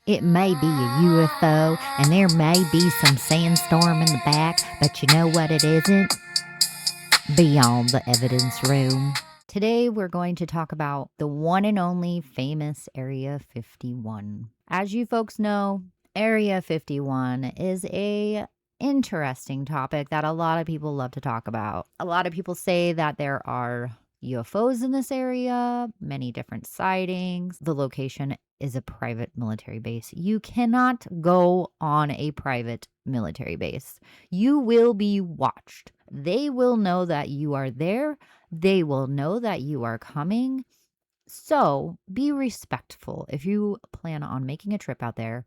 It may be a UFO and there may be some sandstorm in the back, but you know what it isn't? Beyond the evidence room. Today we're going to talk about the one and only famous Area 51. As you folks know, Area 51 is a interesting topic that a lot of people love to talk about. A lot of people say that there are UFOs in this area, many different sightings. The location is a private military base. You cannot go on a private military base. You will be watched. They will know that you are there. They will know that you are coming. So be respectful if you plan on making a trip out there.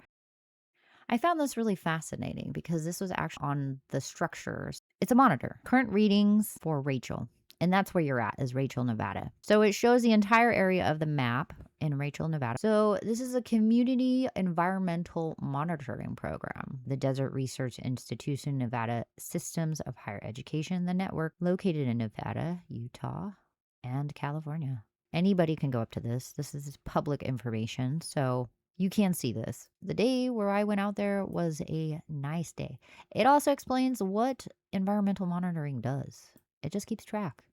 I found this really fascinating because this was actually on the structures. It's a monitor. Current readings for Rachel. And that's where you're at, is Rachel, Nevada. So it shows the entire area of the map in Rachel, Nevada. So this is a community environmental monitoring program. The Desert Research Institution, Nevada Systems of Higher Education, the network located in Nevada, Utah, and California. Anybody can go up to this. This is public information. So you can see this. The day where I went out there was a nice day. It also explains what environmental monitoring does. It just keeps track.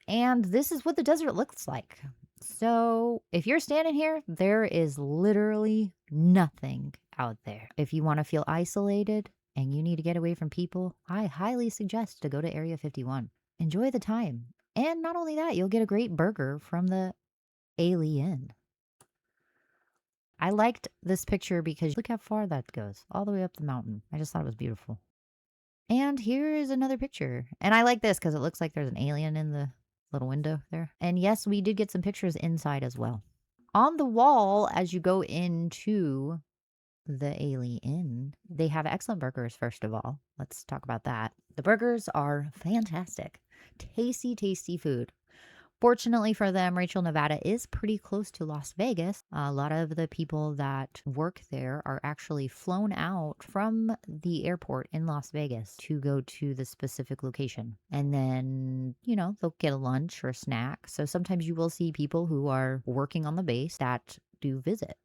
And this is what the desert looks like. So if you're standing here, there is literally nothing out there. If you want to feel isolated and you need to get away from people, I highly suggest to go to Area 51. Enjoy the time. And not only that, you'll get a great burger from the Alien. I liked this picture because look how far that goes, all the way up the mountain. I just thought it was beautiful. And here is another picture. And I like this because it looks like there's an alien in the little window there. And yes, we did get some pictures inside as well. On the wall, as you go into the Alien, they have excellent burgers, first of all. Let's talk about that. The burgers are fantastic. Tasty, tasty food. Fortunately for them, Rachel, Nevada is pretty close to Las Vegas. A lot of the people that work there are actually flown out from the airport in Las Vegas to go to the specific location. And then, they'll get a lunch or a snack. So sometimes you will see people who are working on the base that do visit.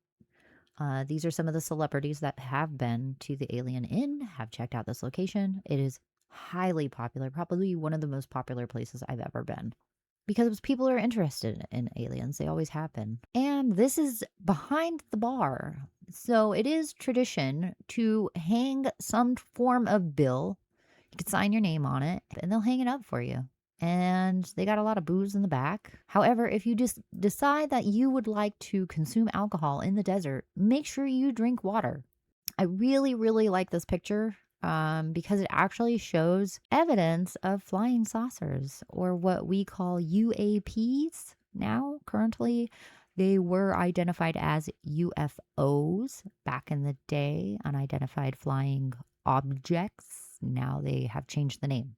These are some of the celebrities that have been to the Alien Inn, have checked out this location. It is highly popular, probably one of the most popular places I've ever been. Because people are interested in aliens. They always have been. And this is behind the bar. So it is tradition to hang some form of bill. You can sign your name on it and they'll hang it up for you. And they got a lot of booze in the back. However, if you just decide that you would like to consume alcohol in the desert, make sure you drink water. I really, really like this picture. Because it actually shows evidence of flying saucers, or what we call UAPs now. Currently, they were identified as UFOs back in the day, unidentified flying objects. Now they have changed the name.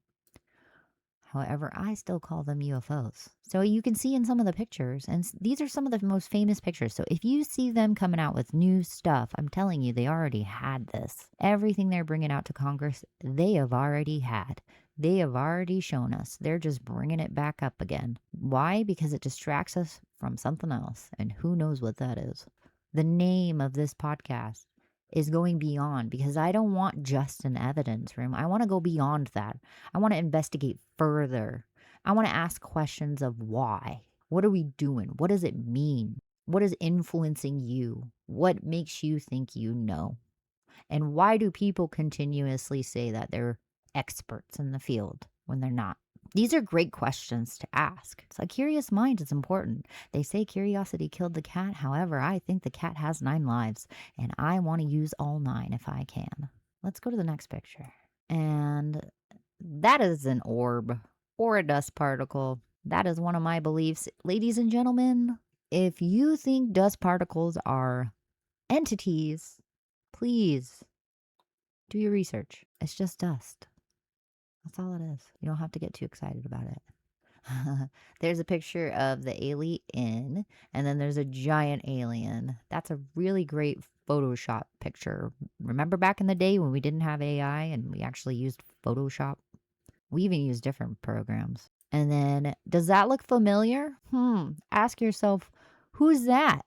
However, I still call them UFOs. So you can see in some of the pictures, and these are some of the most famous pictures. So if you see them coming out with new stuff, I'm telling you, they already had this. Everything they're bringing out to Congress, they have already had. They have already shown us. They're just bringing it back up again. Why? Because it distracts us from something else, and who knows what that is. The name of this podcast is going beyond, because I don't want just an evidence room. I want to go beyond that. I want to investigate further. I want to ask questions of why. What are we doing? What does it mean? What is influencing you? What makes you think you know? And why do people continuously say that they're experts in the field when they're not? These are great questions to ask. It's a curious mind is important. They say curiosity killed the cat. However, I think the cat has 9 lives, and I want to use all 9 if I can. Let's go to the next picture. And that is an orb or a dust particle. That is one of my beliefs. Ladies and gentlemen, if you think dust particles are entities, please do your research. It's just dust. That's all it is. You don't have to get too excited about it. There's a picture of the alien, and then there's a giant alien. That's a really great Photoshop picture. Remember back in the day when we didn't have AI and we actually used Photoshop? We even used different programs. And then, does that look familiar? Ask yourself, who's that?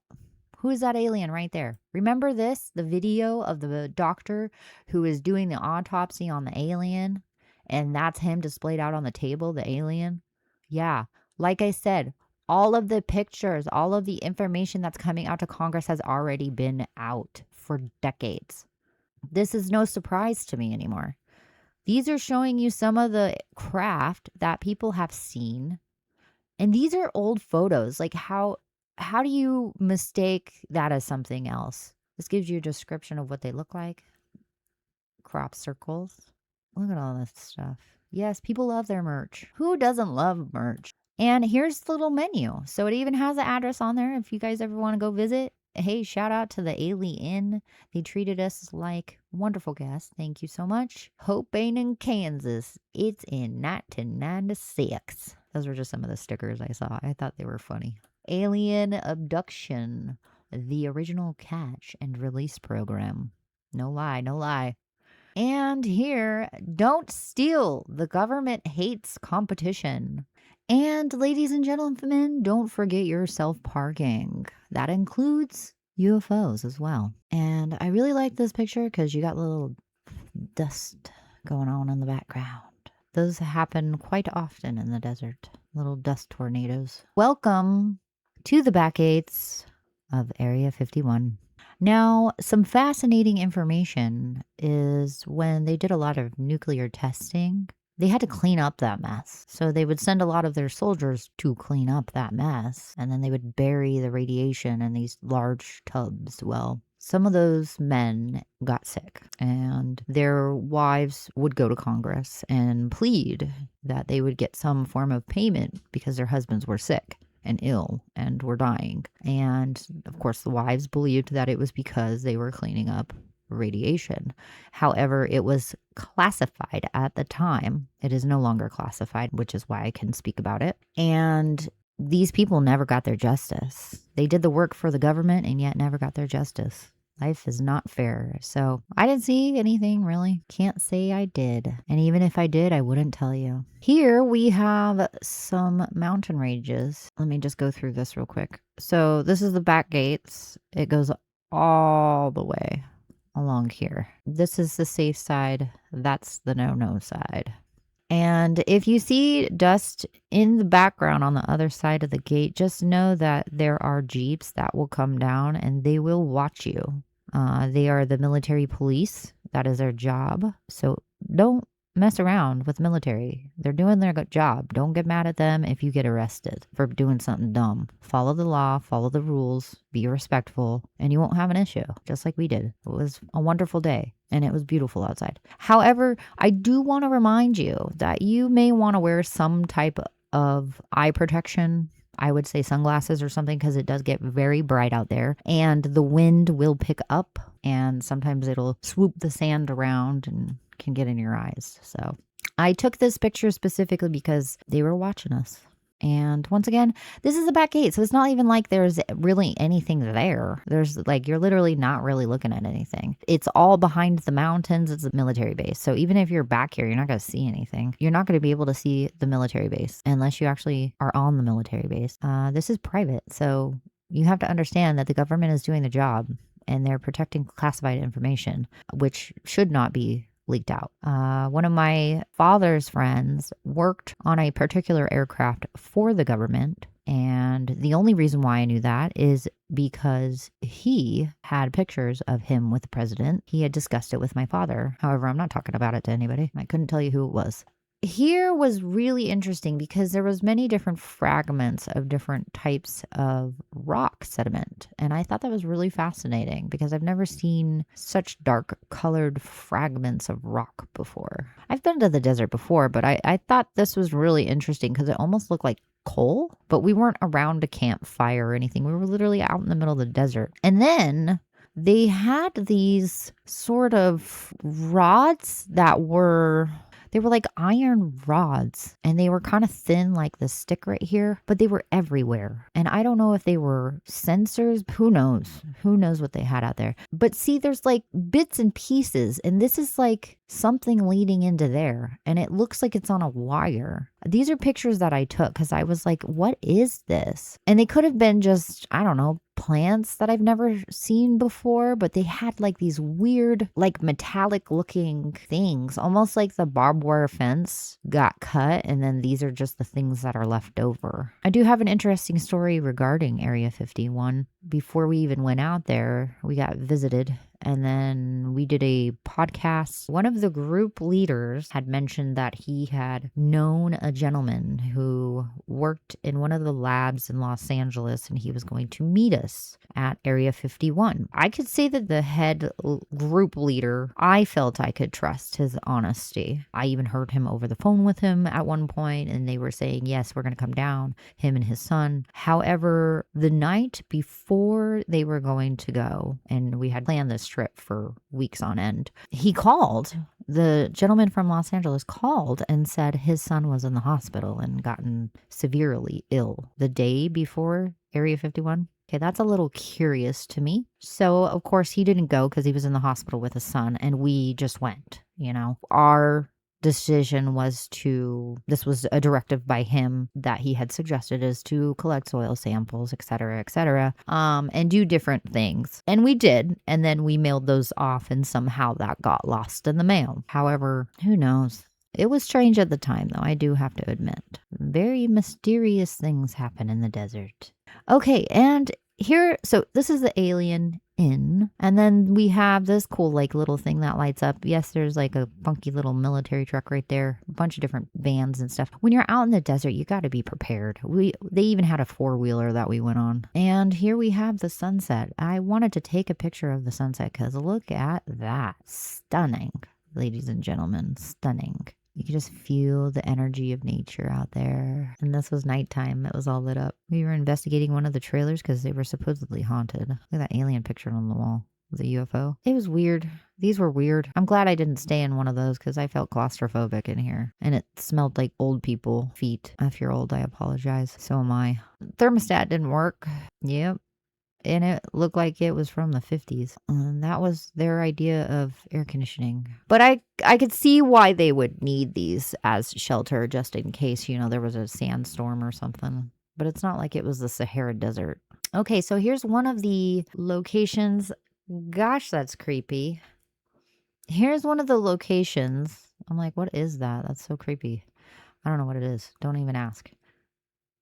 Who's that alien right there? Remember this? The video of the doctor who is doing the autopsy on the alien? And that's him displayed out on the table, the alien? Yeah. Like I said, all of the pictures, all of the information that's coming out to Congress has already been out for decades. This is no surprise to me anymore. These are showing you some of the craft that people have seen. And these are old photos. Like how do you mistake that as something else? This gives you a description of what they look like. Crop circles. Look at all this stuff. Yes, people love their merch. Who doesn't love merch? And here's the little menu. So it even has the address on there if you guys ever want to go visit. Hey, shout out to the Alien. They treated us like wonderful guests. Thank you so much. Hope ain't in Kansas. It's in 1996. Those were just some of the stickers I saw. I thought they were funny. Alien Abduction, the original catch and release program. No lie, no lie. And here, don't steal. The government hates competition. And ladies and gentlemen, don't forget your self-parking. That includes UFOs as well. And I really like this picture because you got little dust going on in the background. Those happen quite often in the desert. Little dust tornadoes. Welcome to the back gates of Area 51. Now, some fascinating information is when they did a lot of nuclear testing, they had to clean up that mess. So they would send a lot of their soldiers to clean up that mess, and then they would bury the radiation in these large tubs. Well, some of those men got sick, and their wives would go to Congress and plead that they would get some form of payment because their husbands were sick and ill and were dying. And of course, the wives believed that it was because they were cleaning up radiation. However, it was classified at the time. It is no longer classified, which is why I can speak about it. And these people never got their justice. They did the work for the government and yet never got their justice. Life is not fair. So I didn't see anything really. Can't say I did. And even if I did, I wouldn't tell you. Here we have some mountain ranges. Let me just go through this real quick. So this is the back gates. It goes all the way along here. This is the safe side. That's the no-no side. And if you see dust in the background on the other side of the gate, just know that there are Jeeps that will come down and they will watch you. They are the military police. That is their job. So don't mess around with the military. They're doing their good job. Don't get mad at them if you get arrested for doing something dumb. Follow the law, follow the rules, be respectful, and you won't have an issue, just like we did. It was a wonderful day. And it was beautiful outside. However, I do want to remind you that you may want to wear some type of eye protection. I would say sunglasses or something because it does get very bright out there. And the wind will pick up and sometimes it'll swoop the sand around and can get in your eyes. So I took this picture specifically because they were watching us. And once again, this is the back gate. So it's not even like there's really anything there. There's like, you're literally not really looking at anything. It's all behind the mountains. It's a military base. So even if you're back here, you're not going to see anything. You're not going to be able to see the military base unless you actually are on the military base. This is private. So you have to understand that the government is doing the job and they're protecting classified information, which should not be leaked out. One of my father's friends worked on a particular aircraft for the government. And the only reason why I knew that is because he had pictures of him with the president. He had discussed it with my father. However, I'm not talking about it to anybody. I couldn't tell you who it was. Here was really interesting because there was many different fragments of different types of rock sediment. And I thought that was really fascinating because I've never seen such dark colored fragments of rock before. I've been to the desert before, but I thought this was really interesting because it almost looked like coal, but we weren't around a campfire or anything. We were literally out in the middle of the desert. And then they had these sort of rods that were... They were like iron rods and they were kind of thin like this stick right here, but they were everywhere. And I don't know if they were sensors. Who knows? Who knows what they had out there? But see, there's like bits and pieces and this is like something leading into there and it looks like it's on a wire. These are pictures that I took because I was like, what is this? And they could have been just, I don't know, plants that I've never seen before, but they had like these weird, like metallic looking things, almost like the barbed wire fence got cut. And then these are just the things that are left over. I do have an interesting story regarding Area 51. Before we even went out there, we got visited and then we did a podcast. One of the group leaders had mentioned that he had known a gentleman who worked in one of the labs in Los Angeles and he was going to meet us at Area 51. I could say that the head group leader, I felt I could trust his honesty. I even heard him over the phone with him at one point and they were saying, yes, we're going to come down, him and his son. However, the night before they were going to go, and we had planned this trip for weeks on end, he called. The gentleman from Los Angeles called and said his son was in the hospital and gotten severely ill the day before Area 51. Okay, that's a little curious to me. So, of course, he didn't go because he was in the hospital with his son, and we just went, Our decision was this was a directive by him that he had suggested, is to collect soil samples, et cetera, and do different things. And we did. And then we mailed those off and somehow that got lost in the mail. However, who knows? It was strange at the time, though, I do have to admit. Very mysterious things happen in the desert. Okay, and here, so this is the Alien Inn, and then we have this cool like little thing that lights up. Yes, there's like a funky little military truck right there, a bunch of different vans and stuff. When you're out in the desert, you got to be prepared. They even had a 4-wheeler that we went on, and here we have the sunset. I wanted to take a picture of the sunset because look at that, stunning, ladies and gentlemen, stunning. You can just feel the energy of nature out there. And this was nighttime. It was all lit up. We were investigating one of the trailers because they were supposedly haunted. Look at that alien picture on the wall. The UFO. It was weird. These were weird. I'm glad I didn't stay in one of those because I felt claustrophobic in here. And it smelled like old people feet. If you're old, I apologize. So am I. Thermostat didn't work. Yep. And it looked like it was from the 50s. And that was their idea of air conditioning. But I could see why they would need these as shelter just in case, there was a sandstorm or something. But it's not like it was the Sahara Desert. Okay, so here's one of the locations. Gosh, that's creepy. Here's one of the locations. I'm like, what is that? That's so creepy. I don't know what it is. Don't even ask.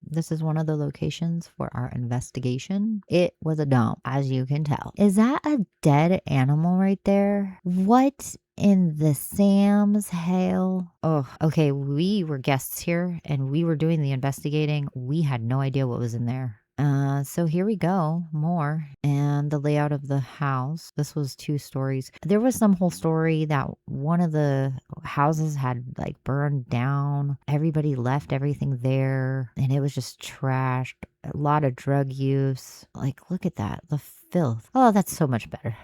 This is one of the locations for our investigation. It was a dump, as you can tell. Is that a dead animal right there? What in the Sam's hell? Oh, okay. We were guests here and we were doing the investigating. We had no idea what was in there. So here we go, more. And the layout of the house. This was 2 stories. There was some whole story that one of the houses had like burned down. Everybody left everything there and it was just trashed. A lot of drug use. Like, look at that. The filth. Oh, that's so much better.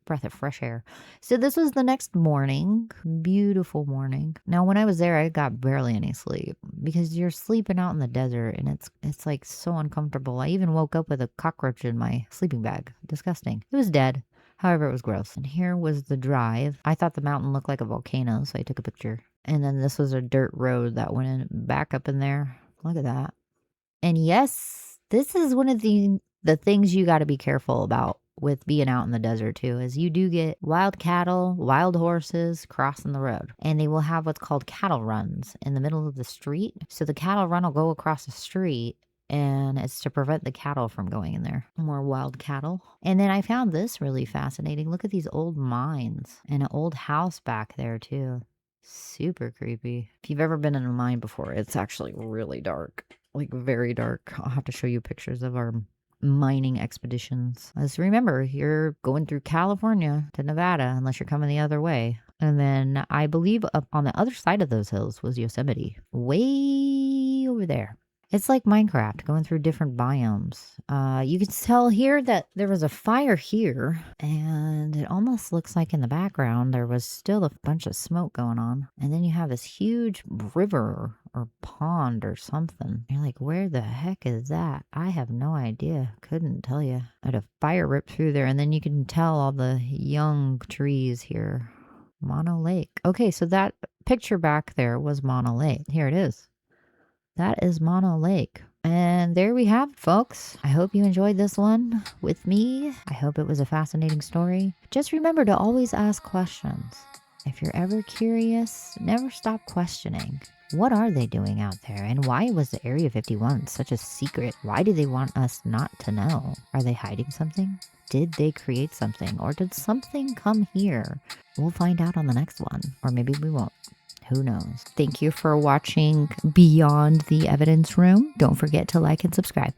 Breath of fresh air. So this was the next morning. Beautiful morning. Now, when I was there, I got barely any sleep because you're sleeping out in the desert and it's like so uncomfortable. I even woke up with a cockroach in my sleeping bag. Disgusting. It was dead. However, it was gross. And here was the drive. I thought the mountain looked like a volcano, so I took a picture. And then this was a dirt road that went in, back up in there. Look at that. And yes, this is one of the things you got to be careful about with being out in the desert too, is you do get wild cattle, wild horses crossing the road, and they will have what's called cattle runs in the middle of the street. So the cattle run will go across the street and it's to prevent the cattle from going in there. More wild cattle. And then I found this really fascinating. Look at these old mines and an old house back there too. Super creepy. If you've ever been in a mine before, it's actually really dark, like very dark. I'll have to show you pictures of our mining expeditions. Let's remember, you're going through California to Nevada unless you're coming the other way. And then I believe up on the other side of those hills was Yosemite, way over there. It's like Minecraft, going through different biomes. You can tell here that there was a fire here, and it almost looks like in the background there was still a bunch of smoke going on. And then you have this huge river or pond or something. You're like, where the heck is that? I have no idea. Couldn't tell you. I had a fire rip through there, and then you can tell all the young trees here. Mono Lake. Okay, so that picture back there was Mono Lake. Here it is. That is Mono Lake. And there we have it, folks. I hope you enjoyed this one with me. I hope it was a fascinating story. Just remember to always ask questions. If you're ever curious, never stop questioning. What are they doing out there? And why was the Area 51 such a secret? Why do they want us not to know? Are they hiding something? Did they create something? Or did something come here? We'll find out on the next one. Or maybe we won't. Who knows? Thank you for watching Beyond the Evidence Room. Don't forget to like and subscribe.